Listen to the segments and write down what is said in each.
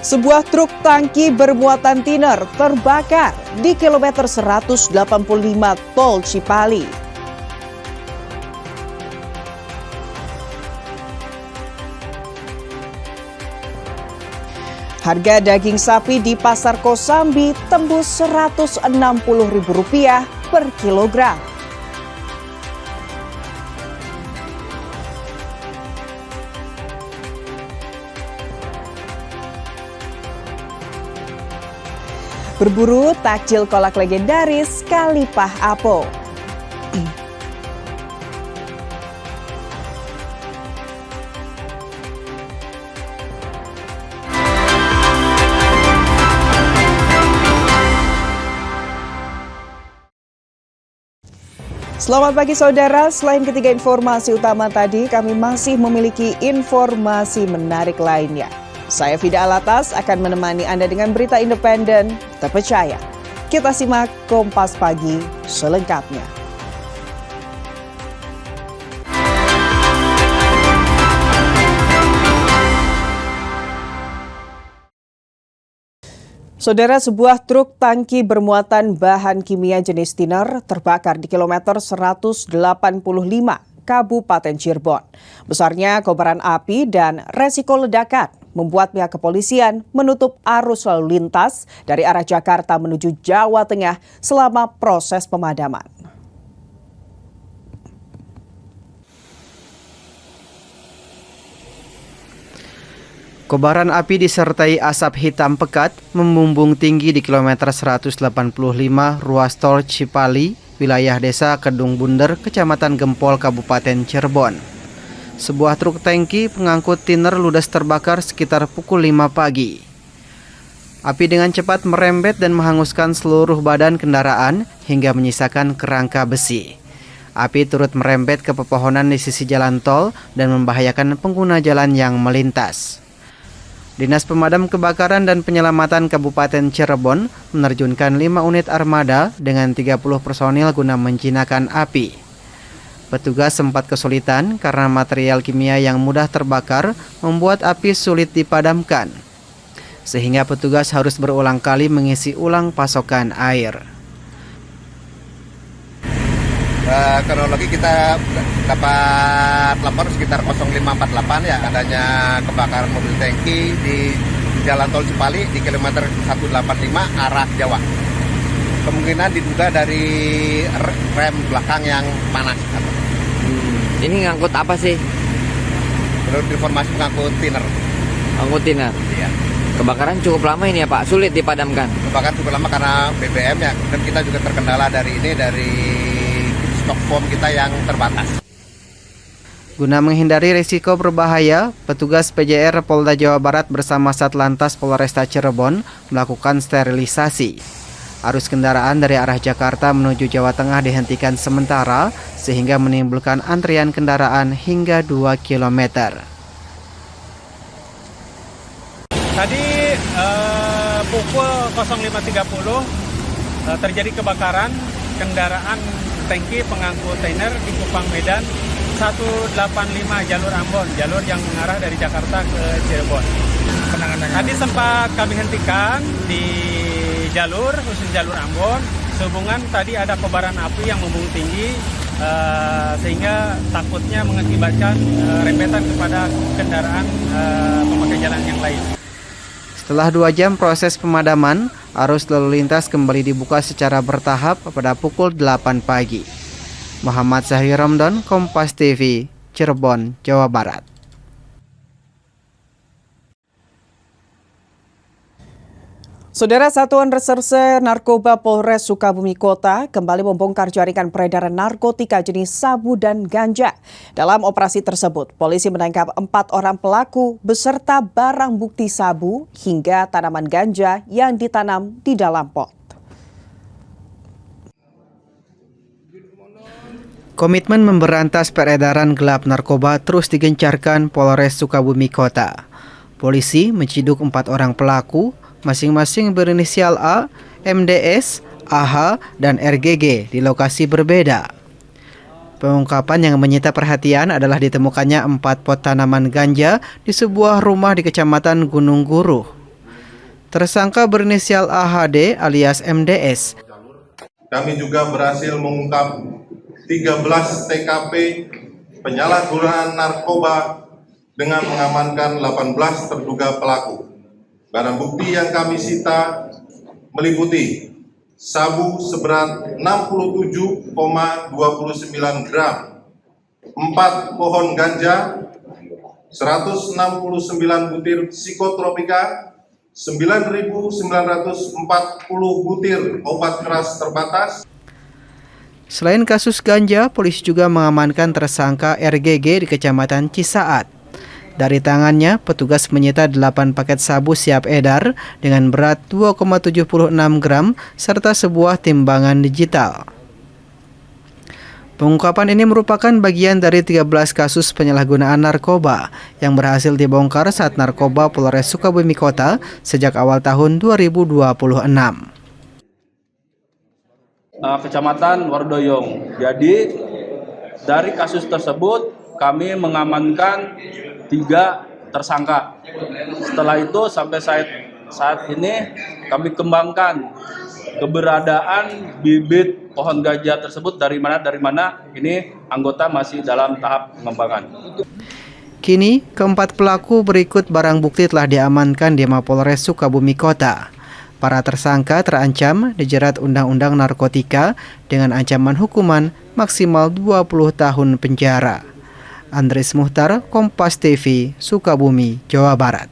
Sebuah truk tangki bermuatan tiner terbakar di kilometer 185 Tol Cipali. Harga daging sapi di Pasar Kosambi tembus Rp160.000 per kilogram. Berburu takjil kolak legendaris Kalipah Apo. Selamat pagi saudara, selain ketiga informasi utama tadi, kami masih memiliki informasi menarik lainnya. Saya Fida Alatas akan menemani Anda dengan berita independen, terpercaya. Kita simak Kompas Pagi selengkapnya. Saudara, sebuah truk tangki bermuatan bahan kimia jenis tiner terbakar di kilometer 185 Kabupaten Cirebon. Besarnya kobaran api dan resiko ledakan membuat pihak kepolisian menutup arus lalu lintas dari arah Jakarta menuju Jawa Tengah selama proses pemadaman. Kobaran api disertai asap hitam pekat membumbung tinggi di kilometer 185 ruas tol Cipali, wilayah desa Kedung Bunder, Kecamatan Gempol, Kabupaten Cirebon. Sebuah truk tangki pengangkut tiner ludes terbakar sekitar pukul 5 pagi. Api dengan cepat merembet dan menghanguskan seluruh badan kendaraan hingga menyisakan kerangka besi. Api turut merembet ke pepohonan di sisi jalan tol dan membahayakan pengguna jalan yang melintas. Dinas Pemadam Kebakaran dan Penyelamatan Kabupaten Cirebon menerjunkan 5 unit armada dengan 30 personil guna menjinakkan api. Petugas sempat kesulitan karena material kimia yang mudah terbakar membuat api sulit dipadamkan, sehingga petugas harus berulang kali mengisi ulang pasokan air. Kronologi kita dapat lapor sekitar 0548 ya adanya kebakaran mobil tangki di Jalan Tol Cipali di kilometer 185 arah Jawa. Kemungkinan diduga dari rem belakang yang panas. Ini ngangkut apa sih? Menurut informasi ngangkut tiner. Ngangkut tiner? Iya. Kebakaran cukup lama ini ya Pak, sulit dipadamkan? Kebakaran cukup lama karena BBM ya, dan kita juga terkendala dari stok form kita yang terbatas. Guna menghindari risiko berbahaya, petugas PJR Polda Jawa Barat bersama Satlantas Polresta Cirebon melakukan sterilisasi. Arus kendaraan dari arah Jakarta menuju Jawa Tengah dihentikan sementara sehingga menimbulkan antrian kendaraan hingga 2 km. Tadi pukul 05.30 terjadi kebakaran kendaraan tangki pengangkut tiner di Kupang Medan 185 jalur Ambon, jalur yang mengarah dari Jakarta ke Cirebon. Tadi sempat kami hentikan di jalur, khusus jalur Ambon, sehubungan tadi ada kobaran api yang membumbung tinggi sehingga takutnya mengakibatkan rembetan kepada kendaraan pemakai jalan yang lain. Setelah 2 jam proses pemadaman, arus lalu lintas kembali dibuka secara bertahap pada pukul 8 pagi. Muhammad Zahir Ramdan, Kompas TV, Cirebon, Jawa Barat. Saudara, Satuan Reserse Narkoba Polres Sukabumi Kota kembali membongkar jaringan peredaran narkotika jenis sabu dan ganja. Dalam operasi tersebut, polisi menangkap 4 orang pelaku beserta barang bukti sabu hingga tanaman ganja yang ditanam di dalam pot. Komitmen memberantas peredaran gelap narkoba terus digencarkan Polres Sukabumi Kota. Polisi menciduk 4 orang pelaku, masing-masing berinisial A, MDS, AH, dan RGG di lokasi berbeda. Pengungkapan yang menyita perhatian adalah ditemukannya 4 pot tanaman ganja di sebuah rumah di Kecamatan Gunung Guruh. Tersangka berinisial AHD alias MDS. Kami juga berhasil mengungkap 13 TKP penyalahgunaan narkoba dengan mengamankan 18 terduga pelaku. Barang bukti yang kami sita meliputi sabu seberat 67,29 gram, 4 pohon ganja, 169 butir psikotropika, 9.940 butir obat keras terbatas. Selain kasus ganja, polisi juga mengamankan tersangka RGG di Kecamatan Cisaat. Dari tangannya, petugas menyita 8 paket sabu siap edar dengan berat 2,76 gram serta sebuah timbangan digital. Pengungkapan ini merupakan bagian dari 13 kasus penyalahgunaan narkoba yang berhasil dibongkar saat Narkoba Polres Sukabumi Kota sejak awal tahun 2026. Kecamatan Wardoyong. Jadi dari kasus tersebut kami mengamankan 3 tersangka. Setelah itu sampai saat ini kami kembangkan keberadaan bibit pohon ganja tersebut dari mana ini anggota masih dalam tahap pengembangan. Kini, keempat pelaku berikut barang bukti telah diamankan di Mapolres Sukabumi Kota. Para tersangka terancam dijerat Undang-Undang Narkotika dengan ancaman hukuman maksimal 20 tahun penjara. Andres Muhtar, Kompas TV, Sukabumi, Jawa Barat.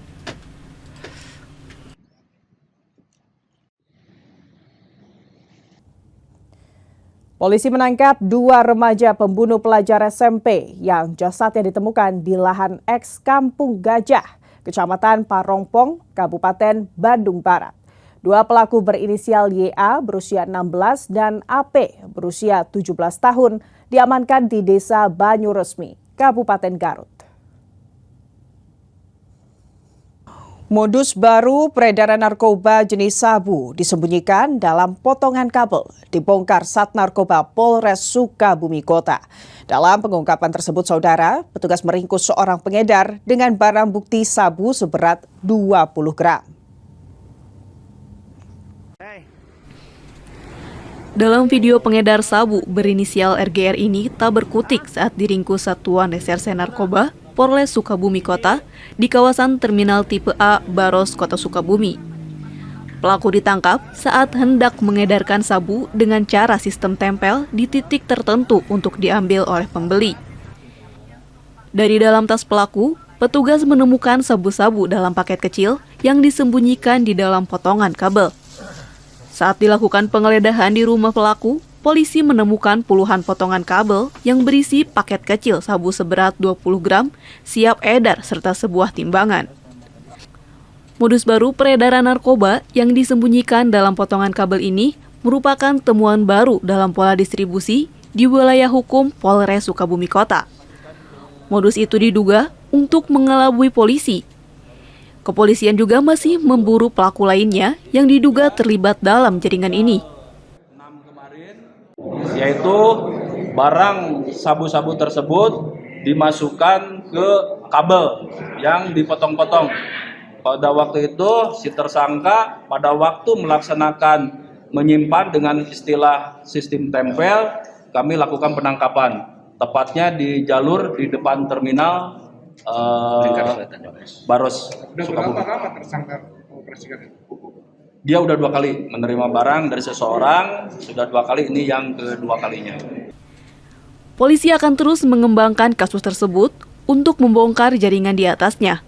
Polisi menangkap 2 remaja pembunuh pelajar SMP yang jasadnya ditemukan di lahan eks Kampung Gajah, Kecamatan Parongpong, Kabupaten Bandung Barat. 2 pelaku berinisial YA berusia 16 dan AP berusia 17 tahun diamankan di Desa Banyuresmi, Kabupaten Garut. Modus baru peredaran narkoba jenis sabu disembunyikan dalam potongan kabel dibongkar Sat Narkoba Polres Sukabumi Kota. Dalam pengungkapan tersebut, saudara, petugas meringkus seorang pengedar dengan barang bukti sabu seberat 20 gram. Dalam video pengedar sabu berinisial RGR ini tak berkutik saat diringkus Satuan Reserse Narkoba Polres Sukabumi Kota di kawasan Terminal Tipe A Baros, Kota Sukabumi. Pelaku ditangkap saat hendak mengedarkan sabu dengan cara sistem tempel di titik tertentu untuk diambil oleh pembeli. Dari dalam tas pelaku, petugas menemukan sabu-sabu dalam paket kecil yang disembunyikan di dalam potongan kabel. Saat dilakukan penggeledahan di rumah pelaku, polisi menemukan puluhan potongan kabel yang berisi paket kecil sabu seberat 20 gram siap edar serta sebuah timbangan. Modus baru peredaran narkoba yang disembunyikan dalam potongan kabel ini merupakan temuan baru dalam pola distribusi di wilayah hukum Polres Sukabumi Kota. Modus itu diduga untuk mengelabui polisi. Kepolisian juga masih memburu pelaku lainnya yang diduga terlibat dalam jaringan ini. Yaitu barang sabu-sabu tersebut dimasukkan ke kabel yang dipotong-potong. Pada waktu itu si tersangka pada waktu melaksanakan menyimpan dengan istilah sistem tempel, kami lakukan penangkapan. Tepatnya di jalur di depan terminal Baros, Sukabumi. Berapa lama tersangka mengoperasikan itu? Dia udah 2 kali menerima barang dari seseorang, sudah 2 kali, ini yang kedua kalinya. Polisi akan terus mengembangkan kasus tersebut untuk membongkar jaringan di atasnya.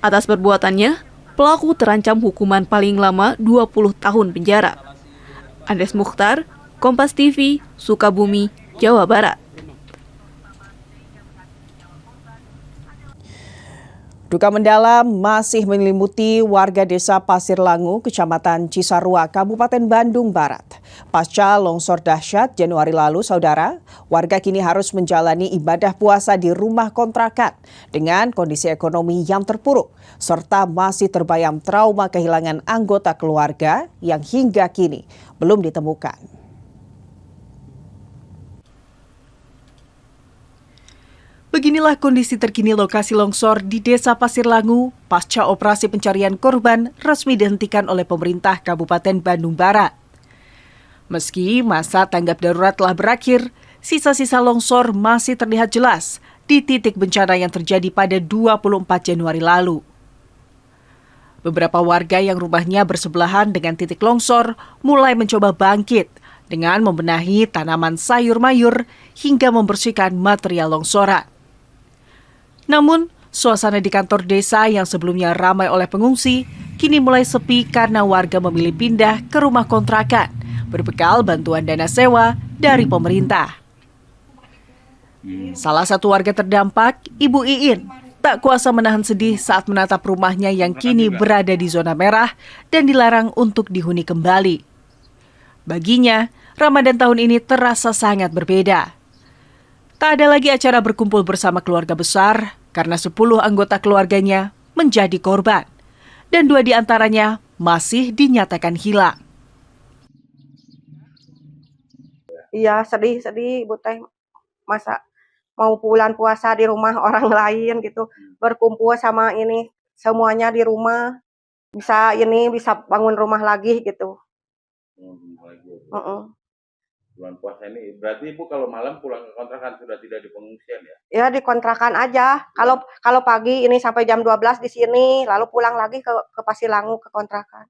Atas perbuatannya, pelaku terancam hukuman paling lama 20 tahun penjara. Andres Muhtar, Kompas TV, Sukabumi, Jawa Barat. Duka mendalam masih menyelimuti warga desa Pasir Langu, Kecamatan Cisarua, Kabupaten Bandung Barat. Pasca longsor dahsyat Januari lalu, saudara, warga kini harus menjalani ibadah puasa di rumah kontrakan dengan kondisi ekonomi yang terpuruk, serta masih terbayang trauma kehilangan anggota keluarga yang hingga kini belum ditemukan. Beginilah kondisi terkini lokasi longsor di Desa Pasir Langu pasca operasi pencarian korban resmi dihentikan oleh pemerintah Kabupaten Bandung Barat. Meski masa tanggap darurat telah berakhir, sisa-sisa longsor masih terlihat jelas di titik bencana yang terjadi pada 24 Januari lalu. Beberapa warga yang rumahnya bersebelahan dengan titik longsor mulai mencoba bangkit dengan membenahi tanaman sayur mayur hingga membersihkan material longsoran. Namun, suasana di kantor desa yang sebelumnya ramai oleh pengungsi, kini mulai sepi karena warga memilih pindah ke rumah kontrakan, berbekal bantuan dana sewa dari pemerintah. Salah satu warga terdampak, Ibu Iin, tak kuasa menahan sedih saat menatap rumahnya yang kini berada di zona merah dan dilarang untuk dihuni kembali. Baginya, Ramadan tahun ini terasa sangat berbeda. Tak ada lagi acara berkumpul bersama keluarga besar, karena 10 anggota keluarganya menjadi korban, dan 2 di antaranya masih dinyatakan hilang. Iya, sedih Ibu Teh. Masa mau bulan puasa di rumah orang lain gitu, berkumpul sama ini semuanya di rumah, bisa bangun rumah lagi gitu. Bulan puasa ini berarti Ibu kalau malam pulang ke kontrakan sudah tidak di pengungsian ya? Ya di kontrakan aja. Kalau pagi ini sampai jam 12 di sini, lalu pulang lagi ke Pasir Langu ke kontrakan.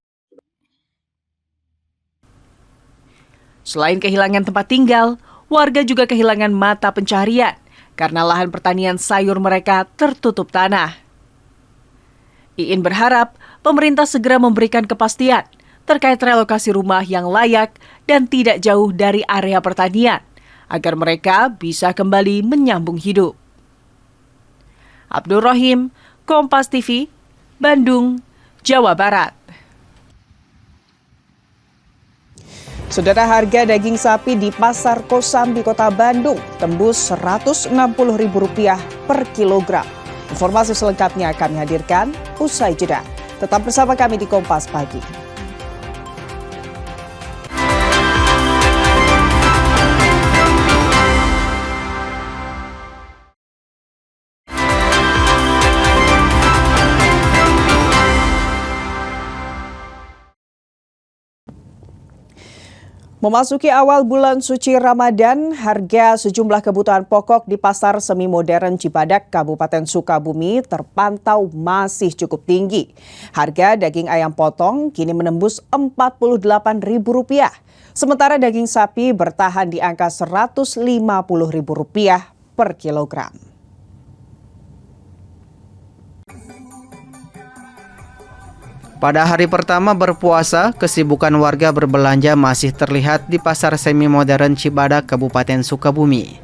Selain kehilangan tempat tinggal, warga juga kehilangan mata pencaharian karena lahan pertanian sayur mereka tertutup tanah. Iin berharap pemerintah segera memberikan kepastian terkait relokasi rumah yang layak dan tidak jauh dari area pertanian, agar mereka bisa kembali menyambung hidup. Abdul Rahim, Kompas TV, Bandung, Jawa Barat. Saudara, harga daging sapi di Pasar Kosambi, Kota Bandung tembus Rp160.000 per kilogram. Informasi selengkapnya kami hadirkan usai jeda. Tetap bersama kami di Kompas Pagi. Memasuki awal bulan suci Ramadan, harga sejumlah kebutuhan pokok di Pasar Semi Modern Cibadak, Kabupaten Sukabumi terpantau masih cukup tinggi. Harga daging ayam potong kini menembus Rp48.000, sementara daging sapi bertahan di angka Rp150.000 per kilogram. Pada hari pertama berpuasa, kesibukan warga berbelanja masih terlihat di Pasar Semi Modern Cibadak, Kabupaten Sukabumi.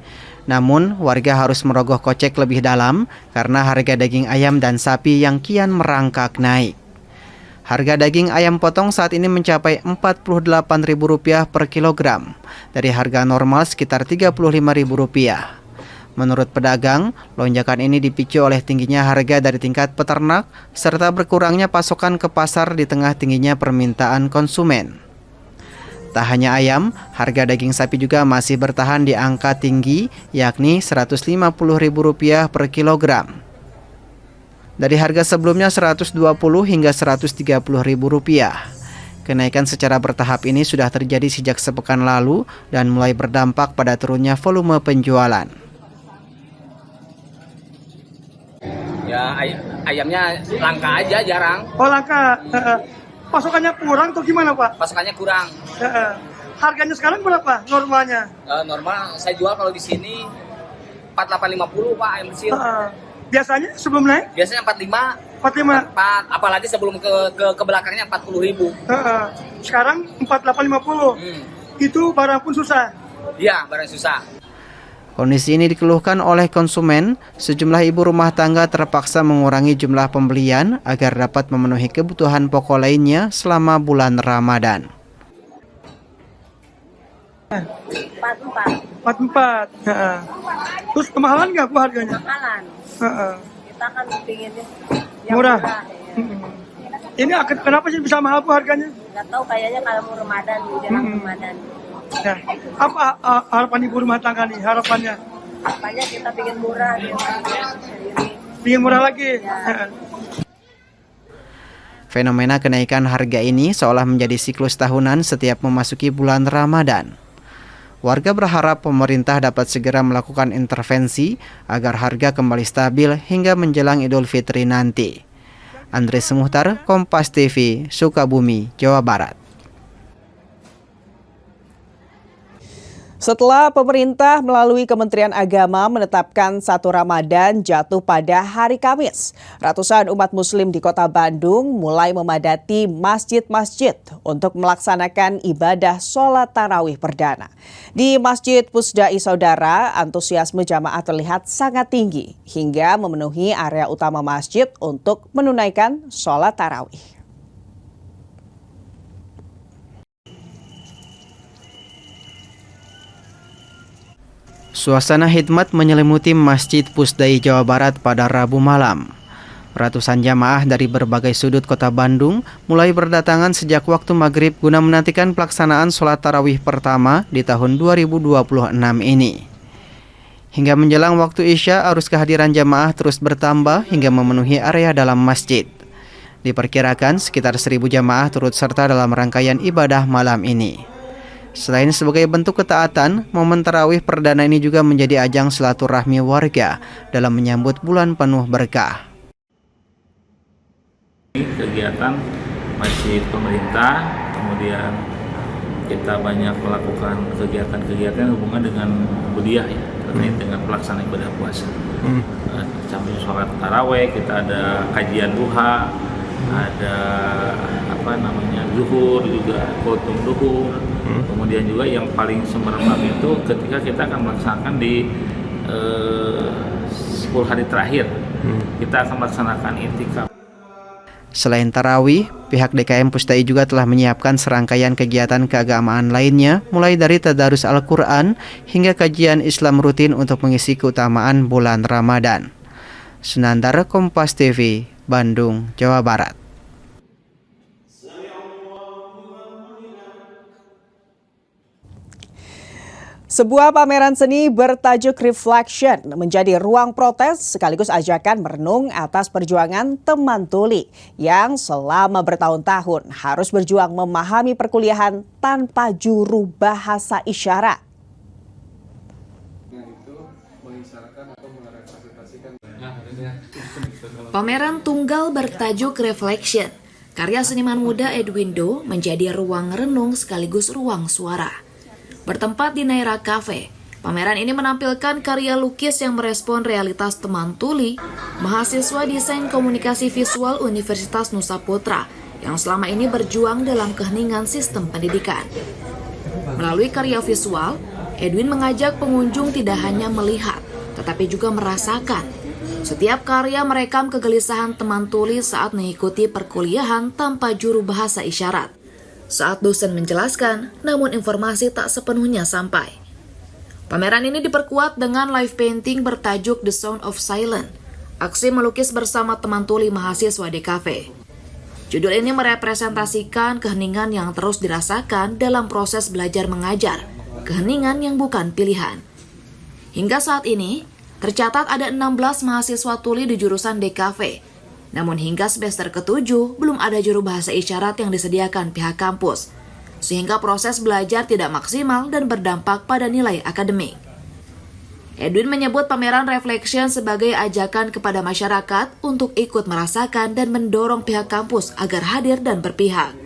Namun, warga harus merogoh kocek lebih dalam karena harga daging ayam dan sapi yang kian merangkak naik. Harga daging ayam potong saat ini mencapai Rp48.000 per kilogram, dari harga normal sekitar Rp35.000. Menurut pedagang, lonjakan ini dipicu oleh tingginya harga dari tingkat peternak serta berkurangnya pasokan ke pasar di tengah tingginya permintaan konsumen. Tak hanya ayam, harga daging sapi juga masih bertahan di angka tinggi, yakni Rp150.000 per kilogram. Dari harga sebelumnya Rp120 hingga Rp130.000. Kenaikan secara bertahap ini sudah terjadi sejak sepekan lalu dan mulai berdampak pada turunnya volume penjualan. Ya ayamnya langka aja, jarang. Oh langka. Pasokannya kurang atau gimana Pak? Pasokannya kurang. Harganya sekarang berapa normalnya? Normal saya jual kalau di sini 48.50 Pak ayam kecil. Biasanya sebelum naik? Biasanya 45. 4, apalagi sebelum ke belakangnya 40.000. Sekarang 48.50. Itu barang pun susah. Iya, barang susah. Kondisi ini dikeluhkan oleh konsumen. Sejumlah ibu rumah tangga terpaksa mengurangi jumlah pembelian agar dapat memenuhi kebutuhan pokok lainnya selama bulan Ramadan. 44. Terus kemahalan nggak Bu harganya? Kemahalan. Kita kan pinginnya murah. Ini kenapa sih bisa mahal Bu harganya? Nggak tahu, kayaknya kalau mau Ramadan, menjelang Ramadan. Ya. Apa harapan ibu rumah tangga nih, harapannya? Makanya kita bikin murah gitu. Bikin murah lagi. Fenomena kenaikan harga ini seolah menjadi siklus tahunan setiap memasuki bulan Ramadan. Warga berharap pemerintah dapat segera melakukan intervensi agar harga kembali stabil hingga menjelang Idul Fitri nanti. Andres Muhtar, Kompas TV, Sukabumi, Jawa Barat. Setelah pemerintah melalui Kementerian Agama menetapkan 1 Ramadan jatuh pada hari Kamis, ratusan umat muslim di Kota Bandung mulai memadati masjid-masjid untuk melaksanakan ibadah sholat tarawih perdana. Di Masjid Pusdai Saudara, antusiasme jamaah terlihat sangat tinggi hingga memenuhi area utama masjid untuk menunaikan sholat tarawih. Suasana hikmat menyelimuti Masjid Pusdai Jawa Barat pada Rabu malam. Ratusan jamaah dari berbagai sudut kota Bandung mulai berdatangan sejak waktu maghrib guna menantikan pelaksanaan sholat tarawih pertama di tahun 2026 ini. Hingga menjelang waktu Isya, arus kehadiran jamaah terus bertambah hingga memenuhi area dalam masjid. Diperkirakan sekitar 1.000 jamaah turut serta dalam rangkaian ibadah malam ini. Selain sebagai bentuk ketaatan, momen tarawih perdana ini juga menjadi ajang silaturahmi warga dalam menyambut bulan penuh berkah. Kegiatan masjid pemerintah, kemudian kita banyak melakukan kegiatan-kegiatan hubungan dengan budaya ya, terkait dengan pelaksanaan ibadah puasa. Sambil sholat tarawih, kita ada kajian duha, ada zuhur juga, khutbah duhur. Kemudian juga yang paling semeremap itu ketika kita akan melaksanakan di 10 hari terakhir, kita akan melaksanakan i'tikaf. Selain tarawih, pihak DKM Pusdai juga telah menyiapkan serangkaian kegiatan keagamaan lainnya, mulai dari tadarus Al-Quran hingga kajian Islam rutin untuk mengisi keutamaan bulan Ramadan. Sunandar, Kompas TV, Bandung, Jawa Barat. Sebuah pameran seni bertajuk Reflection menjadi ruang protes sekaligus ajakan merenung atas perjuangan teman tuli yang selama bertahun-tahun harus berjuang memahami perkuliahan tanpa juru bahasa isyarat. Pameran tunggal bertajuk Reflection, karya seniman muda Edwin Do menjadi ruang renung sekaligus ruang suara. Bertempat di Naira Cafe, pameran ini menampilkan karya lukis yang merespon realitas teman tuli, mahasiswa desain komunikasi visual Universitas Nusa Putra yang selama ini berjuang dalam keheningan sistem pendidikan. Melalui karya visual, Edwin mengajak pengunjung tidak hanya melihat, tetapi juga merasakan. Setiap karya merekam kegelisahan teman tuli saat mengikuti perkuliahan tanpa juru bahasa isyarat. Saat dosen menjelaskan, namun informasi tak sepenuhnya sampai. Pameran ini diperkuat dengan live painting bertajuk The Sound of Silence, aksi melukis bersama teman tuli mahasiswa di kafe. Judul ini merepresentasikan keheningan yang terus dirasakan dalam proses belajar mengajar, keheningan yang bukan pilihan. Hingga saat ini, tercatat ada 16 mahasiswa tuli di jurusan DKV. Namun hingga semester ke-7 belum ada juru bahasa isyarat yang disediakan pihak kampus, sehingga proses belajar tidak maksimal dan berdampak pada nilai akademik. Edwin menyebut pameran Reflection sebagai ajakan kepada masyarakat untuk ikut merasakan dan mendorong pihak kampus agar hadir dan berpihak.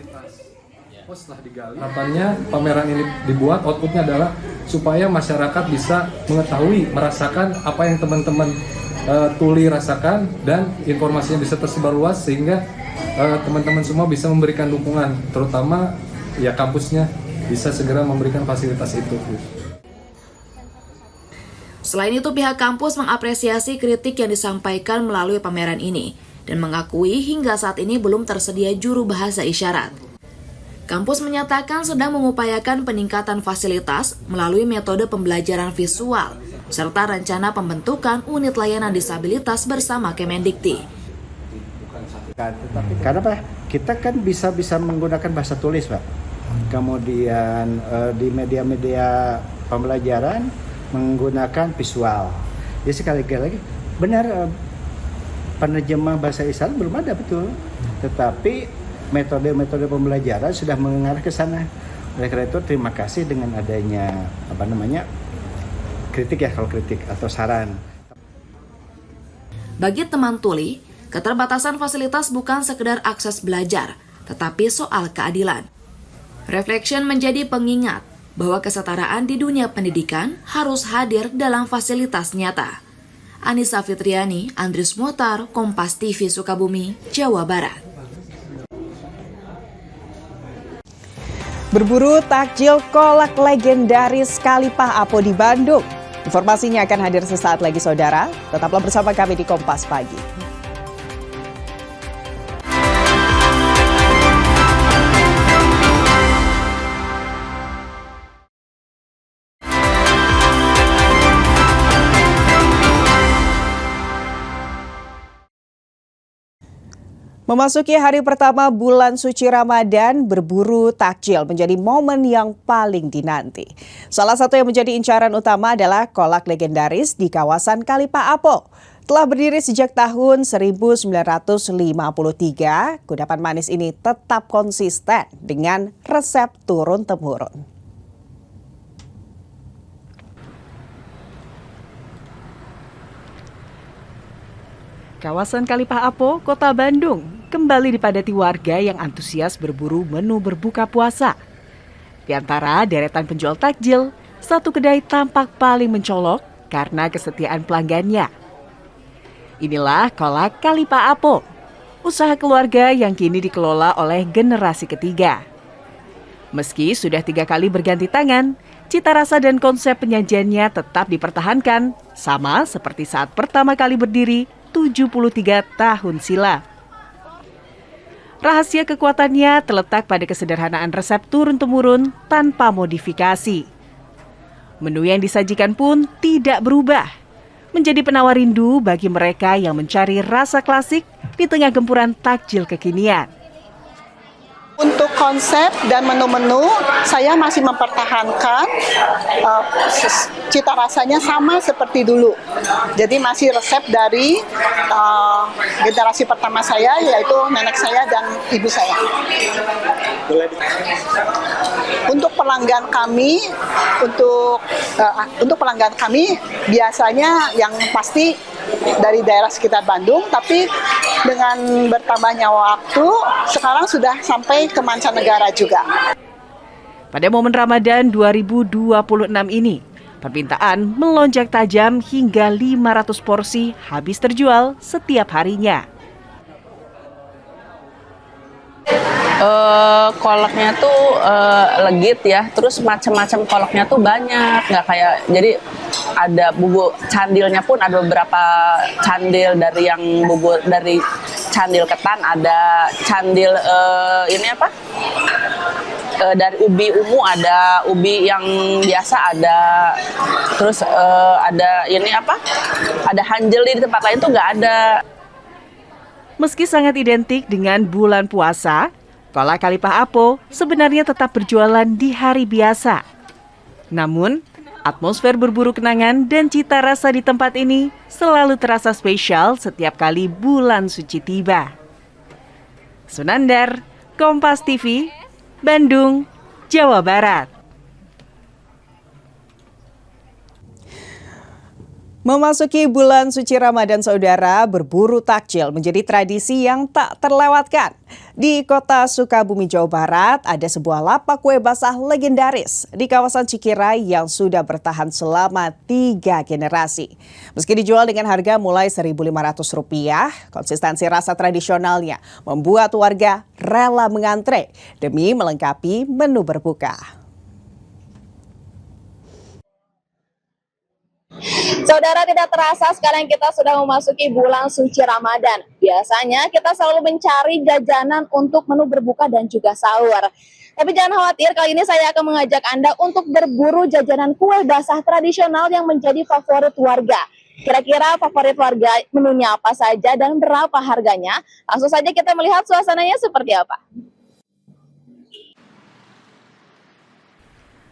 Setelah digali, harapannya pameran ini dibuat, outputnya adalah supaya masyarakat bisa mengetahui, merasakan apa yang teman-teman tuli rasakan dan informasinya bisa tersebar luas sehingga teman-teman semua bisa memberikan dukungan, terutama ya kampusnya bisa segera memberikan fasilitas itu. Selain itu, pihak kampus mengapresiasi kritik yang disampaikan melalui pameran ini dan mengakui hingga saat ini belum tersedia juru bahasa isyarat. Kampus menyatakan sedang mengupayakan peningkatan fasilitas melalui metode pembelajaran visual serta rencana pembentukan unit layanan disabilitas bersama Kemendikti. Karena Pak, kita kan bisa menggunakan bahasa tulis, Pak. Kemudian di media-media pembelajaran menggunakan visual. Jadi sekali lagi benar, penerjemah bahasa isyarat belum ada betul, tetapi metode-metode pembelajaran sudah mengarah ke sana. Oleh karena itu terima kasih dengan adanya kritik ya, kalau kritik atau saran. Bagi teman tuli, keterbatasan fasilitas bukan sekedar akses belajar, tetapi soal keadilan. Reflection menjadi pengingat bahwa kesetaraan di dunia pendidikan harus hadir dalam fasilitas nyata. Anissa Fitriani, Andrius Motar, Kompas TV Sukabumi, Jawa Barat. Berburu takjil kolak legendaris Kalipah Apo di Bandung. Informasinya akan hadir sesaat lagi, saudara. Tetaplah bersama kami di Kompas Pagi. Memasuki hari pertama bulan suci Ramadan, berburu takjil menjadi momen yang paling dinanti. Salah satu yang menjadi incaran utama adalah kolak legendaris di kawasan Kalipah Apo. Telah berdiri sejak tahun 1953, kudapan manis ini tetap konsisten dengan resep turun-temurun. Kawasan Kalipah Apo, Kota Bandung, kembali dipadati warga yang antusias berburu menu berbuka puasa. Di antara deretan penjual takjil, satu kedai tampak paling mencolok karena kesetiaan pelanggannya. Inilah kolak Kalipah Apo, usaha keluarga yang kini dikelola oleh generasi ketiga. Meski sudah 3 kali berganti tangan, cita rasa dan konsep penyajiannya tetap dipertahankan, sama seperti saat pertama kali berdiri 73 tahun silam. Rahasia kekuatannya terletak pada kesederhanaan resep turun-temurun tanpa modifikasi. Menu yang disajikan pun tidak berubah, menjadi penawar rindu bagi mereka yang mencari rasa klasik di tengah gempuran takjil kekinian. Untuk konsep dan menu-menu, saya masih mempertahankan cita rasanya sama seperti dulu. Jadi masih resep dari generasi pertama saya, yaitu nenek saya dan ibu saya. Untuk pelanggan kami, biasanya yang pasti dari daerah sekitar Bandung, tapi dengan bertambahnya waktu, sekarang sudah sampai ke mancanegara juga. Pada momen Ramadan 2026 ini, permintaan melonjak tajam hingga 500 porsi habis terjual setiap harinya. Kolaknya tuh legit ya, terus macam-macam kolaknya tuh banyak, nggak kayak, jadi ada bubuk candilnya pun ada beberapa candil dari yang bubuk dari candil ketan, ada candil dari ubi ungu, ada ubi yang biasa, ada terus ada ada hanjeli, di tempat lain tuh nggak ada. Meski sangat identik dengan bulan puasa, kolak Kalipah Apo sebenarnya tetap berjualan di hari biasa. Namun, atmosfer berburu kenangan dan cita rasa di tempat ini selalu terasa spesial setiap kali bulan suci tiba. Sunandar, Kompas TV, Bandung, Jawa Barat. Memasuki bulan suci Ramadan, saudara, berburu takjil menjadi tradisi yang tak terlewatkan. Di kota Sukabumi, Jawa Barat, ada sebuah lapak kue basah legendaris di kawasan Cikirai yang sudah bertahan selama 3 generasi. Meski dijual dengan harga mulai Rp1.500, konsistensi rasa tradisionalnya membuat warga rela mengantre demi melengkapi menu berbuka. Saudara, tidak terasa sekarang kita sudah memasuki bulan suci Ramadan. Biasanya kita selalu mencari jajanan untuk menu berbuka dan juga sahur. Tapi jangan khawatir, kali ini saya akan mengajak Anda untuk berburu jajanan kue basah tradisional yang menjadi favorit warga. Kira-kira favorit warga menunya apa saja dan berapa harganya? Langsung saja kita melihat suasananya seperti apa.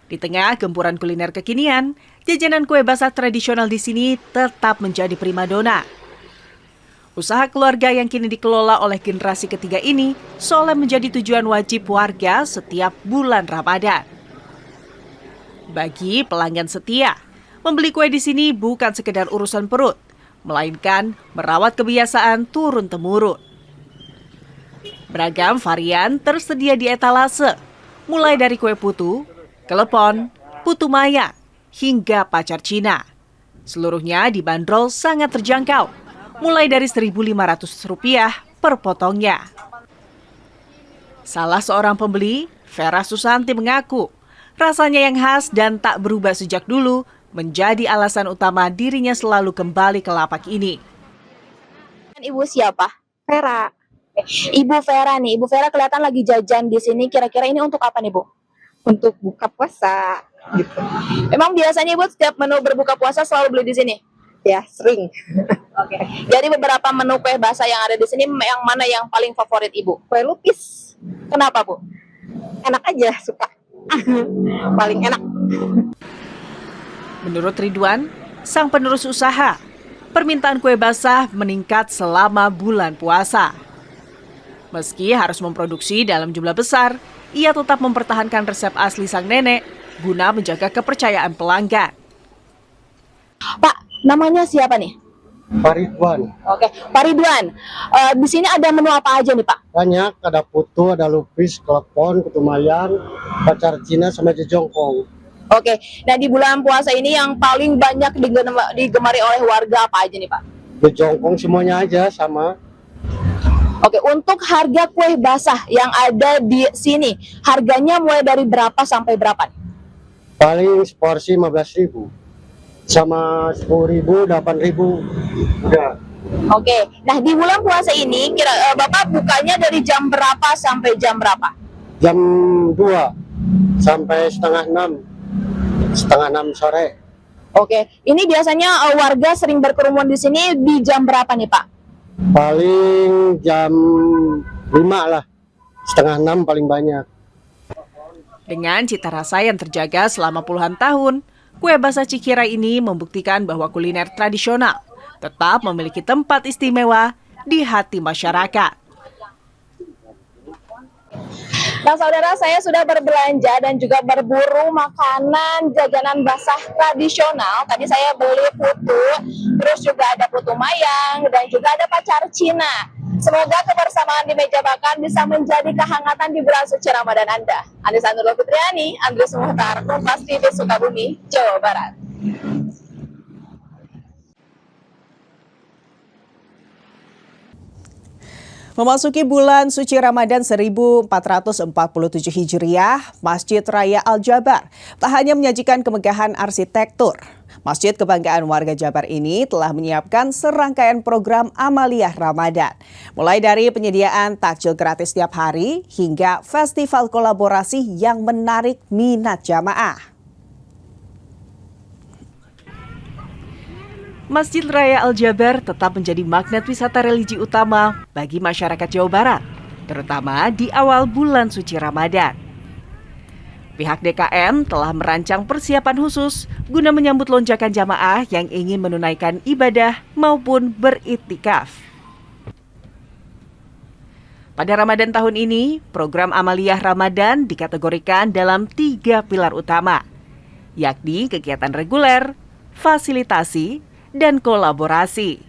Di tengah gempuran kuliner kekinian, jajanan kue basah tradisional di sini tetap menjadi primadona. Usaha keluarga yang kini dikelola oleh generasi ketiga ini seolah menjadi tujuan wajib warga setiap bulan Ramadan. Bagi pelanggan setia, membeli kue di sini bukan sekedar urusan perut, melainkan merawat kebiasaan turun-temurun. Beragam varian tersedia di etalase, mulai dari kue putu, kelepon, putu maya, hingga pacar Cina. Seluruhnya dibanderol sangat terjangkau, mulai dari Rp1.500 per potongnya. Salah seorang pembeli, Vera Susanti, mengaku rasanya yang khas dan tak berubah sejak dulu menjadi alasan utama dirinya selalu kembali ke lapak ini. Ibu siapa? Vera. Ibu Vera nih, Ibu Vera kelihatan lagi jajan di sini. Kira-kira ini untuk apa nih, Bu? Untuk buka puasa gitu. Emang biasanya Ibu setiap menu berbuka puasa selalu beli di sini? Ya, sering. Oke. Jadi beberapa menu kue basah yang ada di sini, yang mana yang paling favorit Ibu? Kue lupis. Kenapa, Bu? Enak aja, suka. Paling enak. Menurut Ridwan, sang penerus usaha, permintaan kue basah meningkat selama bulan puasa. Meski harus memproduksi dalam jumlah besar, ia tetap mempertahankan resep asli sang nenek guna menjaga kepercayaan pelanggan. Pak, namanya siapa nih? Pak Ridwan. Oke, Pak Ridwan. Di sini ada menu apa aja nih, Pak? Banyak, ada putu, ada lupis, kelepon, ketumayan, pacar Cina, sama jejongkong. Oke, nah di bulan puasa ini yang paling banyak digemari oleh warga apa aja nih, Pak? Jejongkong semuanya aja sama. Oke, untuk harga kue basah yang ada di sini, harganya mulai dari berapa sampai berapa? Paling seporsi 15.000. Sama 10.000, 8.000. Udah. Oke, nah di bulan puasa ini, Bapak bukanya dari jam berapa sampai jam berapa? Jam 2 sampai setengah 6 sore. Oke, ini biasanya warga sering berkerumun di sini di jam berapa nih, Pak? Paling jam 5 lah, setengah 6 paling banyak. Dengan cita rasa yang terjaga selama puluhan tahun, kue basah Cikira ini membuktikan bahwa kuliner tradisional tetap memiliki tempat istimewa di hati masyarakat. Nah, saudara, saya sudah berbelanja dan juga berburu makanan jajanan basah tradisional. Tadi saya beli putu, terus juga ada putu mayang, dan juga ada pacar Cina. Semoga kebersamaan di meja makan bisa menjadi kehangatan di bulan suci Ramadan Anda. Anissa Nurul Fitriani, Andres Muhtar, Kompas TV Sukabumi, Jawa Barat. Memasuki bulan suci Ramadan 1447 Hijriah, Masjid Raya Al-Jabar tak hanya menyajikan kemegahan arsitektur. Masjid kebanggaan warga Jabar ini telah menyiapkan serangkaian program amaliyah Ramadan. Mulai dari penyediaan takjil gratis setiap hari hingga festival kolaborasi yang menarik minat jamaah. Masjid Raya Al-Jabar tetap menjadi magnet wisata religi utama bagi masyarakat Jawa Barat, terutama di awal bulan suci Ramadan. Pihak DKM telah merancang persiapan khusus guna menyambut lonjakan jamaah yang ingin menunaikan ibadah maupun beriktikaf. Pada Ramadan tahun ini, program amaliyah Ramadan dikategorikan dalam 3 pilar utama, yakni kegiatan reguler, fasilitasi, dan kolaborasi.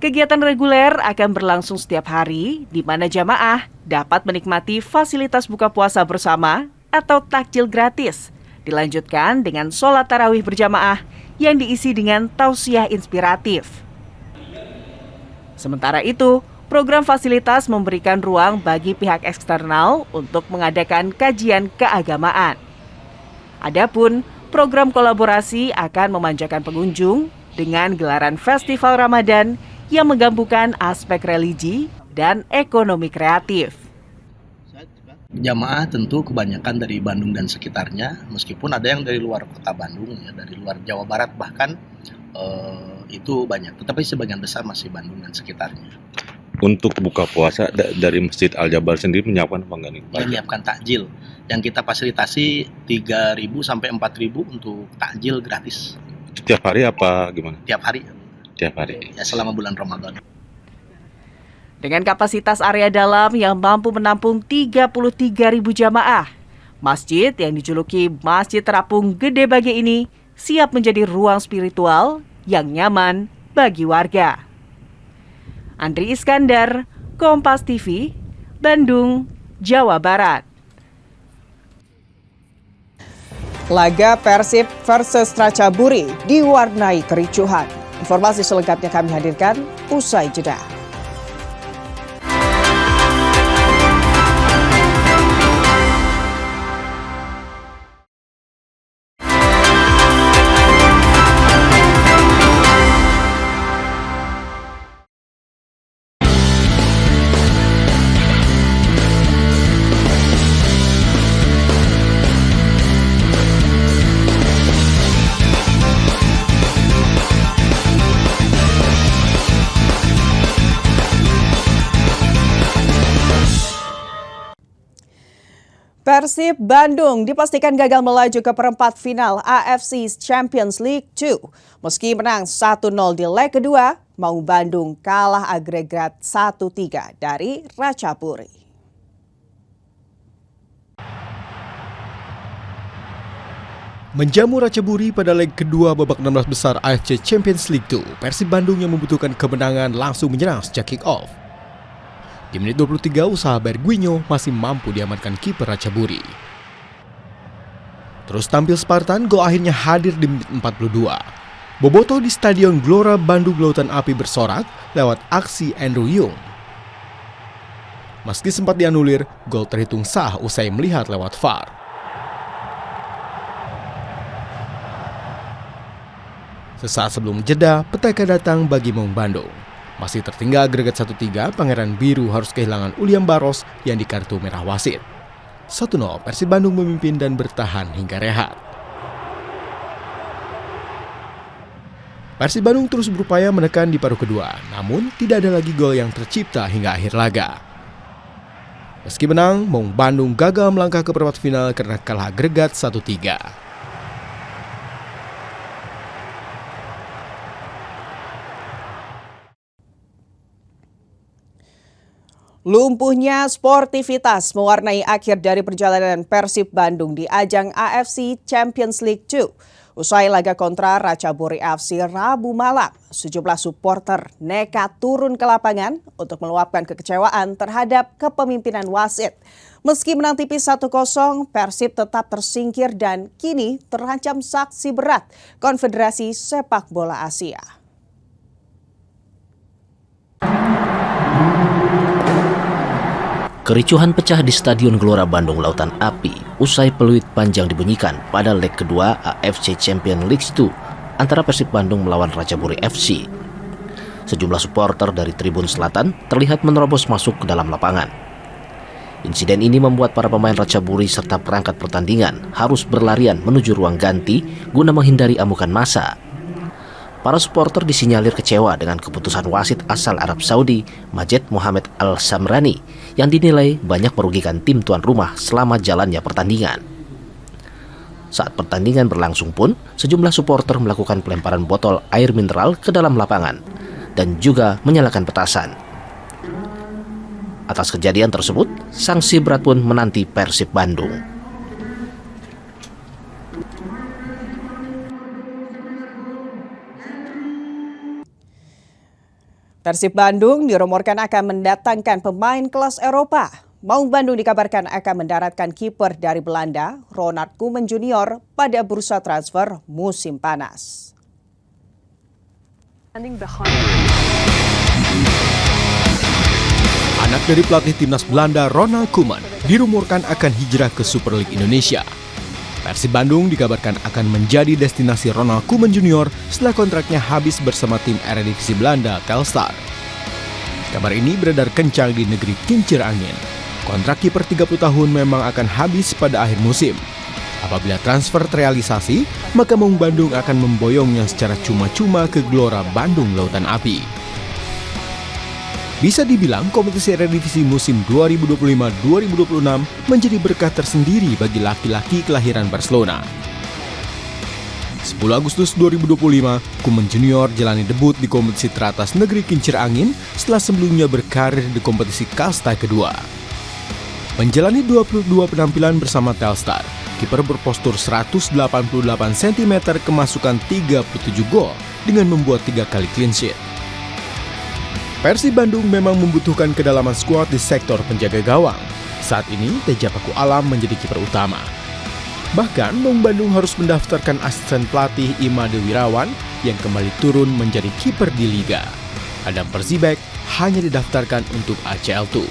Kegiatan reguler akan berlangsung setiap hari, di mana jamaah dapat menikmati fasilitas buka puasa bersama atau takjil gratis. Dilanjutkan dengan sholat tarawih berjamaah yang diisi dengan tausiah inspiratif. Sementara itu, program fasilitas memberikan ruang bagi pihak eksternal untuk mengadakan kajian keagamaan. Adapun program kolaborasi akan memanjakan pengunjung dengan gelaran festival Ramadan yang menggabungkan aspek religi dan ekonomi kreatif. Jamaah tentu kebanyakan dari Bandung dan sekitarnya, meskipun ada yang dari luar kota Bandung, ya, dari luar Jawa Barat bahkan itu banyak. Tetapi sebagian besar masih Bandung dan sekitarnya. Untuk buka puasa dari Masjid Al Jabar sendiri menyiapkan apa enggak nih? Menyiapkan takjil yang kita fasilitasi 3.000 sampai 4.000 untuk takjil gratis. Tiap hari apa gimana? Tiap hari. Tiap hari. Ya selama bulan Ramadan. Dengan kapasitas area dalam yang mampu menampung 33.000 jamaah, masjid yang dijuluki Masjid Terapung Gede Bage ini siap menjadi ruang spiritual yang nyaman bagi warga. Andri Iskandar, Kompas TV, Bandung, Jawa Barat. Laga Persib versus Ratchaburi diwarnai kericuhan. Informasi selengkapnya kami hadirkan usai jeda. Persib Bandung dipastikan gagal melaju ke perempat final AFC Champions League 2. Meski menang 1-0 di leg kedua, Maung Bandung kalah agregat 1-3 dari Ratchaburi. Menjamu Ratchaburi pada leg kedua babak 16 besar AFC Champions League 2, Persib Bandung yang membutuhkan kemenangan langsung menyerang sejak kick-off. Di menit 23, usaha Berguinho masih mampu diamankan kiper Ratchaburi. Terus tampil Spartan, gol akhirnya hadir di menit 42. Bobotoh di Stadion Gelora Bandung Lautan Api bersorak lewat aksi Andrew Yung. Meski sempat dianulir, gol terhitung sah usai melihat lewat VAR. Sesaat sebelum jeda, petaka datang bagi Maung Bandung. Masih tertinggal agregat 1-3, Pangeran Biru harus kehilangan Uliam Baros yang di kartu merah wasit. 1-0, Persib Bandung memimpin dan bertahan hingga rehat. Persib Bandung terus berupaya menekan di paruh kedua, namun tidak ada lagi gol yang tercipta hingga akhir laga. Meski menang, Maung Bandung gagal melangkah ke perempat final karena kalah agregat 1-3. Lumpuhnya sportivitas mewarnai akhir dari perjalanan Persib Bandung di ajang AFC Champions League 2. Usai laga kontra Ratchaburi FC Rabu malam, sejumlah supporter nekat turun ke lapangan untuk meluapkan kekecewaan terhadap kepemimpinan wasit. Meski menang tipis 1-0, Persib tetap tersingkir dan kini terancam sanksi berat Konfederasi Sepak Bola Asia. Kericuhan pecah di Stadion Gelora Bandung Lautan Api usai peluit panjang dibunyikan pada leg kedua AFC Champions League 2 antara Persib Bandung melawan Ratchaburi FC. Sejumlah supporter dari Tribun Selatan terlihat menerobos masuk ke dalam lapangan. Insiden ini membuat para pemain Ratchaburi serta perangkat pertandingan harus berlarian menuju ruang ganti guna menghindari amukan massa. Para supporter disinyalir kecewa dengan keputusan wasit asal Arab Saudi, Majed Mohamed Al-Samrani, yang dinilai banyak merugikan tim tuan rumah selama jalannya pertandingan. Saat pertandingan berlangsung pun, sejumlah supporter melakukan pelemparan botol air mineral ke dalam lapangan dan juga menyalakan petasan. Atas kejadian tersebut, sanksi berat pun menanti Persib Bandung. Persib Bandung dirumorkan akan mendatangkan pemain kelas Eropa. Maung Bandung dikabarkan akan mendaratkan kiper dari Belanda, Ronald Koeman Junior, pada bursa transfer musim panas. Anak dari pelatih timnas Belanda Ronald Koeman dirumorkan akan hijrah ke Super League Indonesia. Persib Bandung dikabarkan akan menjadi destinasi Ronald Koeman Junior setelah kontraknya habis bersama tim Eredivisie Belanda Telstar. Kabar ini beredar kencang di negeri kincir angin. Kontrak kiper 30 tahun memang akan habis pada akhir musim. Apabila transfer terrealisasi, maka Maung Bandung akan memboyongnya secara cuma-cuma ke Gelora Bandung Lautan Api. Bisa dibilang kompetisi Eredivisie musim 2025-2026 menjadi berkah tersendiri bagi laki-laki kelahiran Barcelona. 10 Agustus 2025, Koeman Junior jalani debut di kompetisi teratas negeri kincir angin setelah sebelumnya berkarir di kompetisi kasta kedua. Menjalani 22 penampilan bersama Telstar, kiper berpostur 188 cm kemasukan 37 gol dengan membuat 3 kali clean sheet. Persib Bandung memang membutuhkan kedalaman skuad di sektor penjaga gawang. Saat ini, Teja Paku Alam menjadi kiper utama. Bahkan, Maung Bandung harus mendaftarkan asisten pelatih Imade Wirawan yang kembali turun menjadi kiper di Liga. Adam Persibek hanya didaftarkan untuk ACL2.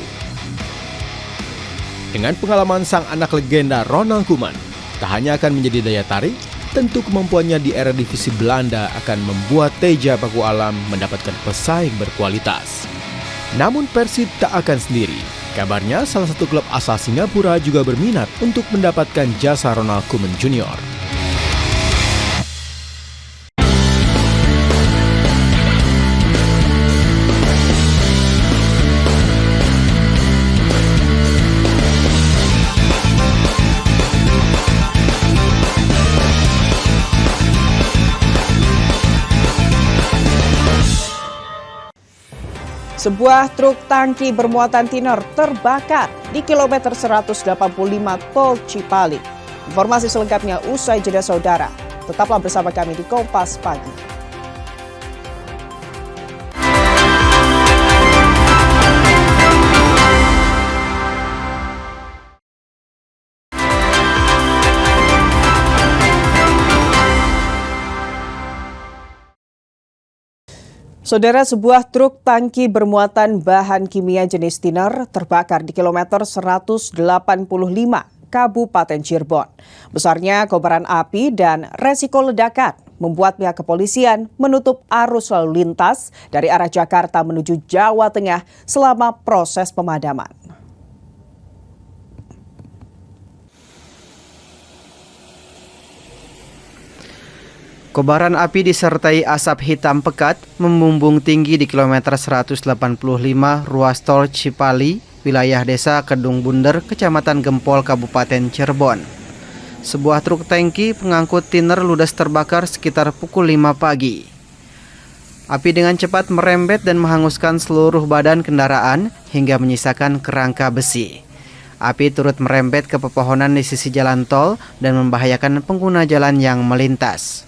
Dengan pengalaman sang anak legenda Ronald Koeman, tak hanya akan menjadi daya tarik, tentu kemampuannya di Eredivisie Belanda akan membuat Teja Paku Alam mendapatkan pesaing berkualitas. Namun Persib tak akan sendiri. Kabarnya salah satu klub asal Singapura juga berminat untuk mendapatkan jasa Ronald Koeman Junior. Sebuah truk tangki bermuatan tiner terbakar di kilometer 185 Tol Cipali. Informasi selengkapnya usai jeda saudara. Tetaplah bersama kami di Kompas Pagi. Saudara, sebuah truk tangki bermuatan bahan kimia jenis tiner terbakar di kilometer 185 Kabupaten Cirebon. Besarnya kobaran api dan resiko ledakan membuat pihak kepolisian menutup arus lalu lintas dari arah Jakarta menuju Jawa Tengah selama proses pemadaman. Kobaran api disertai asap hitam pekat membumbung tinggi di kilometer 185 ruas tol Cipali, wilayah desa Kedung Bunder, Kecamatan Gempol, Kabupaten Cirebon. Sebuah truk tangki pengangkut tiner ludes terbakar sekitar pukul 5 pagi. Api dengan cepat merembet dan menghanguskan seluruh badan kendaraan hingga menyisakan kerangka besi. Api turut merembet ke pepohonan di sisi jalan tol dan membahayakan pengguna jalan yang melintas.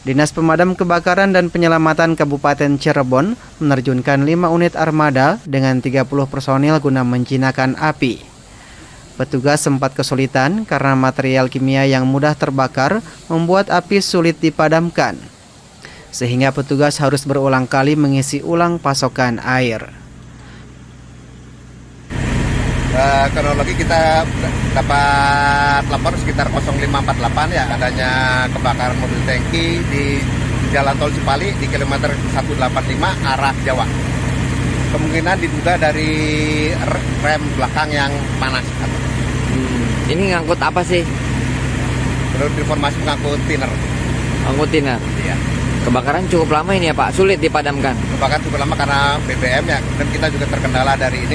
Dinas Pemadam Kebakaran dan Penyelamatan Kabupaten Cirebon menerjunkan 5 unit armada dengan 30 personil guna menjinakkan api. Petugas sempat kesulitan karena material kimia yang mudah terbakar membuat api sulit dipadamkan, sehingga petugas harus berulang kali mengisi ulang pasokan air. Kronologi kita dapat lapor sekitar 0548 ya adanya kebakaran mobil tangki di Jalan Tol Cipali di kilometer 185 arah Jawa. Kemungkinan diduga dari rem belakang yang panas. Ini ngangkut apa sih? Menurut informasi mengangkut tiner. Ngangkut tiner? Iya. Kebakaran cukup lama ini ya Pak, sulit dipadamkan? Kebakaran cukup lama karena BBM ya, dan kita juga terkendala dari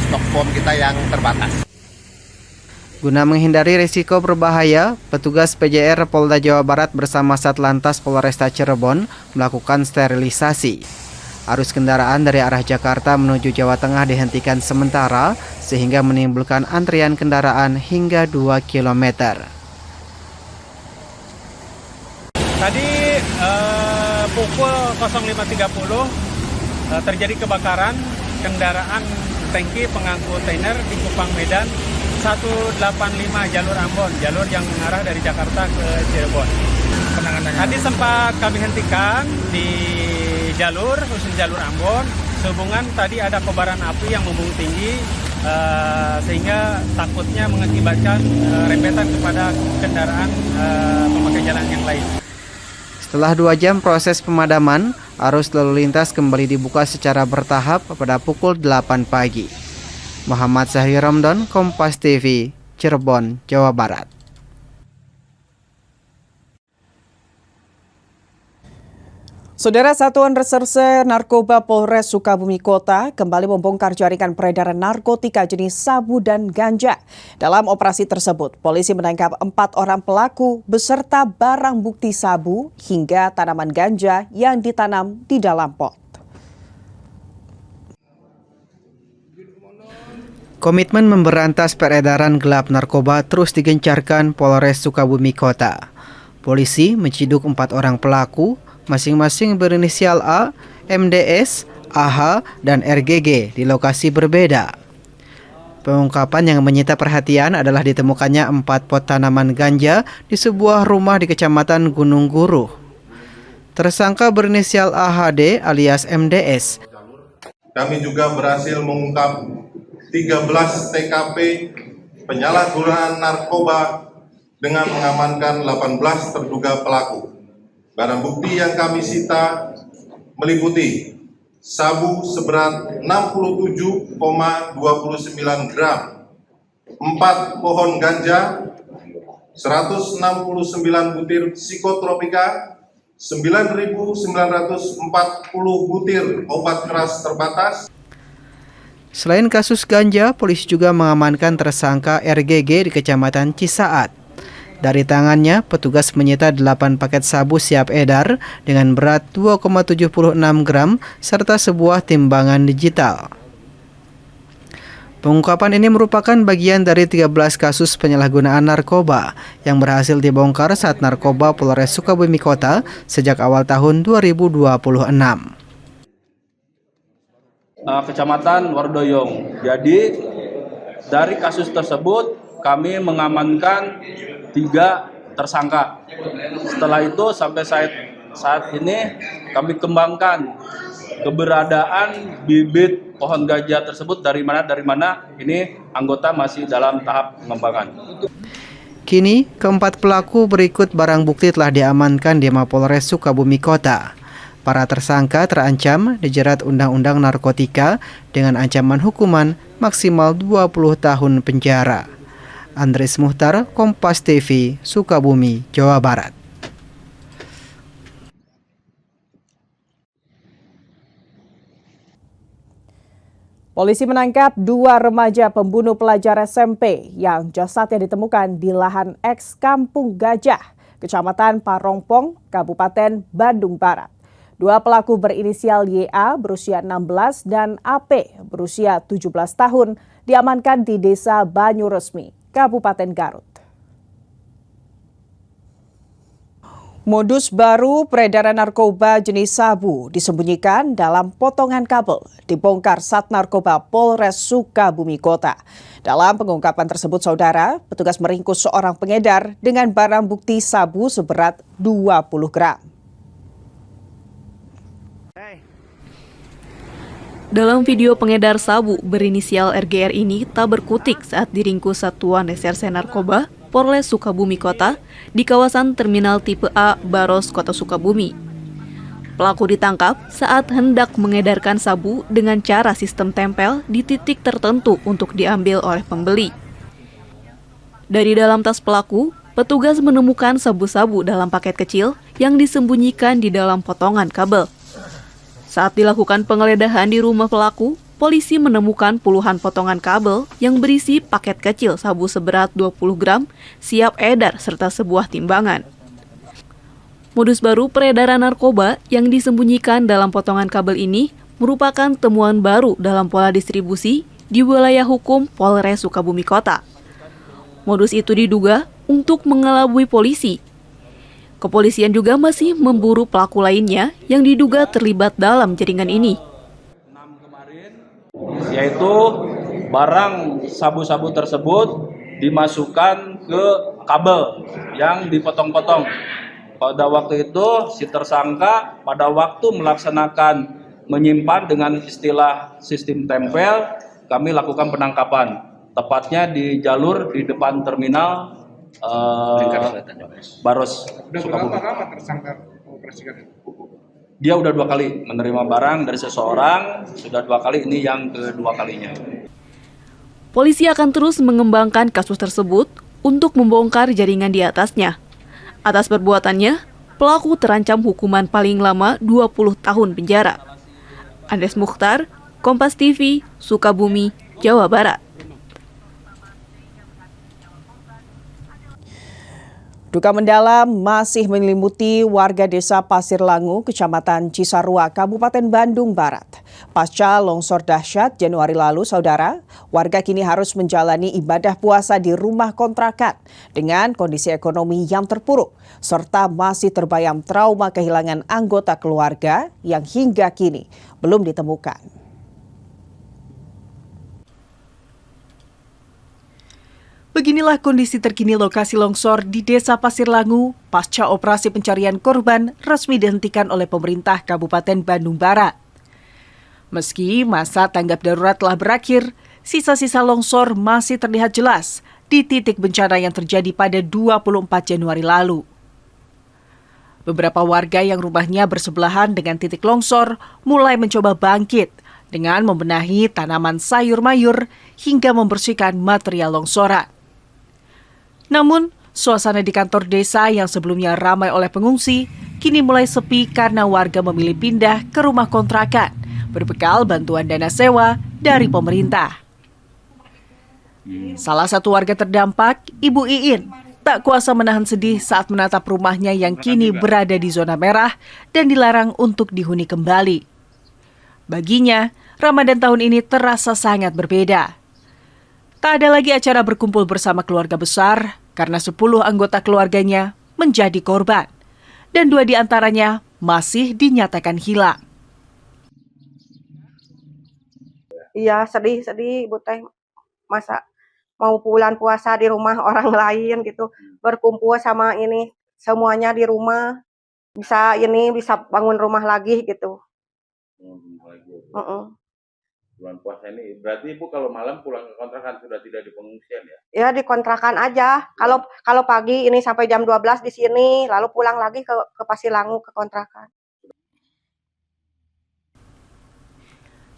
stok form kita yang terbatas. Guna menghindari risiko berbahaya, petugas PJR Polda Jawa Barat bersama Satlantas Polresta Cirebon melakukan sterilisasi. Arus kendaraan dari arah Jakarta menuju Jawa Tengah dihentikan sementara sehingga menimbulkan antrian kendaraan hingga 2 km. Tadi pukul 05.30 terjadi kebakaran kendaraan tangki pengangkut kontainer di Kupang Medan 185 jalur Ambon, jalur yang mengarah dari Jakarta ke Cirebon. Tadi sempat kami hentikan di jalur, khusus jalur Ambon, sehubungan tadi ada kobaran api yang membumbung tinggi sehingga takutnya mengakibatkan rembetan kepada kendaraan pemakai jalan yang lain. Setelah 2 jam proses pemadaman, arus lalu lintas kembali dibuka secara bertahap pada pukul 8 pagi. Muhammad Zahir Ramdan, Kompas TV, Cirebon, Jawa Barat. Saudara, Satuan Reserse Narkoba Polres Sukabumi Kota kembali membongkar jaringan peredaran narkotika jenis sabu dan ganja. Dalam operasi tersebut, polisi menangkap 4 orang pelaku beserta barang bukti sabu hingga tanaman ganja yang ditanam di dalam pot. Komitmen memberantas peredaran gelap narkoba terus digencarkan Polres Sukabumi Kota. Polisi menciduk 4 orang pelaku, masing-masing berinisial A, MDS, AH, dan RGG di lokasi berbeda. Pengungkapan yang menyita perhatian adalah ditemukannya 4 pot tanaman ganja di sebuah rumah di Kecamatan Gunung Guruh. Tersangka berinisial AHD alias MDS. Kami juga berhasil mengungkap 13 TKP penyalahgunaan narkoba dengan mengamankan 18 terduga pelaku. Barang bukti yang kami sita meliputi sabu seberat 67,29 gram, 4 pohon ganja, 169 butir psikotropika, 9.940 butir obat keras terbatas. Selain kasus ganja, polisi juga mengamankan tersangka RGG di Kecamatan Cisaat. Dari tangannya, petugas menyita 8 paket sabu siap edar dengan berat 2,76 gram serta sebuah timbangan digital. Pengungkapan ini merupakan bagian dari 13 kasus penyalahgunaan narkoba yang berhasil dibongkar saat Narkoba Polres Sukabumi Kota sejak awal tahun 2026. Kecamatan Wardoyong. Jadi dari kasus tersebut kami mengamankan 3 tersangka. Setelah itu sampai saat ini kami kembangkan keberadaan bibit pohon ganja tersebut dari mana ini anggota masih dalam tahap pengembangan. Kini keempat pelaku berikut barang bukti telah diamankan di Mapolres Sukabumi Kota. Para tersangka terancam dijerat Undang-Undang Narkotika dengan ancaman hukuman maksimal 20 tahun penjara. Andres Muhtar, Kompas TV, Sukabumi, Jawa Barat. Polisi menangkap 2 remaja pembunuh pelajar SMP yang jasadnya ditemukan di lahan eks Kampung Gajah, Kecamatan Parongpong, Kabupaten Bandung Barat. 2 pelaku berinisial YA berusia 16 dan AP berusia 17 tahun diamankan di Desa Banyuresmi, Kabupaten Garut. Modus baru peredaran narkoba jenis sabu disembunyikan dalam potongan kabel dibongkar Sat Narkoba Polres Sukabumi Kota. Dalam pengungkapan tersebut, saudara, petugas meringkus seorang pengedar dengan barang bukti sabu seberat 20 gram. Dalam video pengedar sabu berinisial RGR ini tak berkutik saat diringkus Satuan Reserse Narkoba Polres Sukabumi Kota di kawasan Terminal Tipe A Baros, Kota Sukabumi. Pelaku ditangkap saat hendak mengedarkan sabu dengan cara sistem tempel di titik tertentu untuk diambil oleh pembeli. Dari dalam tas pelaku, petugas menemukan sabu-sabu dalam paket kecil yang disembunyikan di dalam potongan kabel. Saat dilakukan penggeledahan di rumah pelaku, polisi menemukan puluhan potongan kabel yang berisi paket kecil sabu seberat 20 gram siap edar serta sebuah timbangan. Modus baru peredaran narkoba yang disembunyikan dalam potongan kabel ini merupakan temuan baru dalam pola distribusi di wilayah hukum Polres Sukabumi Kota. Modus itu diduga untuk mengelabui polisi. Kepolisian juga masih memburu pelaku lainnya yang diduga terlibat dalam jaringan ini. Yaitu barang sabu-sabu tersebut dimasukkan ke kabel yang dipotong-potong. Pada waktu itu si tersangka pada waktu melaksanakan menyimpan dengan istilah sistem tempel, kami lakukan penangkapan. Tepatnya di jalur di depan terminal Baros, Sukabumi. Berapa tersangka operasikan itu? Dia udah 2 kali menerima barang dari seseorang, sudah 2 kali, ini yang kedua kalinya. Polisi akan terus mengembangkan kasus tersebut untuk membongkar jaringan di atasnya. Atas perbuatannya, Pelaku terancam hukuman paling lama 20 tahun penjara. Andes Mukhtar, Kompas TV, Sukabumi, Jawa Barat. Duka mendalam masih menyelimuti warga desa Pasir Langu, Kecamatan Cisarua, Kabupaten Bandung Barat. Pasca longsor dahsyat Januari lalu, saudara, warga kini harus menjalani ibadah puasa di rumah kontrakan dengan kondisi ekonomi yang terpuruk, serta masih terbayang trauma kehilangan anggota keluarga yang hingga kini belum ditemukan. Beginilah kondisi terkini lokasi longsor di Desa Pasir Langu pasca operasi pencarian korban resmi dihentikan oleh pemerintah Kabupaten Bandung Barat. Meski masa tanggap darurat telah berakhir, sisa-sisa longsor masih terlihat jelas di titik bencana yang terjadi pada 24 Januari lalu. Beberapa warga yang rumahnya bersebelahan dengan titik longsor mulai mencoba bangkit dengan membenahi tanaman sayur mayur hingga membersihkan material longsoran. Namun, suasana di kantor desa yang sebelumnya ramai oleh pengungsi, kini mulai sepi karena warga memilih pindah ke rumah kontrakan, berbekal bantuan dana sewa dari pemerintah. Salah satu warga terdampak, Ibu Iin, tak kuasa menahan sedih saat menatap rumahnya yang kini berada di zona merah dan dilarang untuk dihuni kembali. Baginya, Ramadan tahun ini terasa sangat berbeda. Tak ada lagi acara berkumpul bersama keluarga besar karena 10 anggota keluarganya menjadi korban dan 2 di antaranya masih dinyatakan hilang. Iya, sedih Ibu Teh. Masa mau bulan puasa di rumah orang lain gitu, berkumpul sama ini semuanya di rumah, bisa bangun rumah lagi gitu. Bulan puasa ini berarti Ibu kalau malam pulang ke kontrakan sudah tidak di pengungsian ya? Ya di kontrakan aja. Kalau pagi ini sampai jam 12 di sini, lalu pulang lagi ke Pasir Langu ke kontrakan.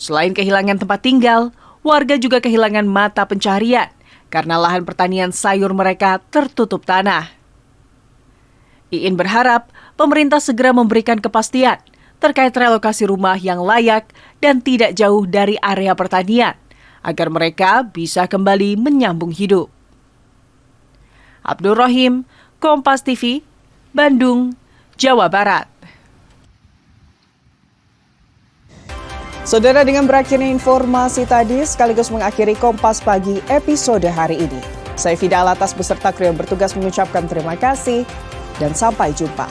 Selain kehilangan tempat tinggal, warga juga kehilangan mata pencaharian karena lahan pertanian sayur mereka tertutup tanah. Iin berharap pemerintah segera memberikan kepastian terkait relokasi rumah yang layak dan tidak jauh dari area pertanian, agar mereka bisa kembali menyambung hidup. Abdul Rahim, Kompas TV, Bandung, Jawa Barat. Saudara, dengan berakhirnya informasi tadi sekaligus mengakhiri Kompas Pagi episode hari ini. Saya Fida Alatas beserta kru yang bertugas mengucapkan terima kasih dan sampai jumpa.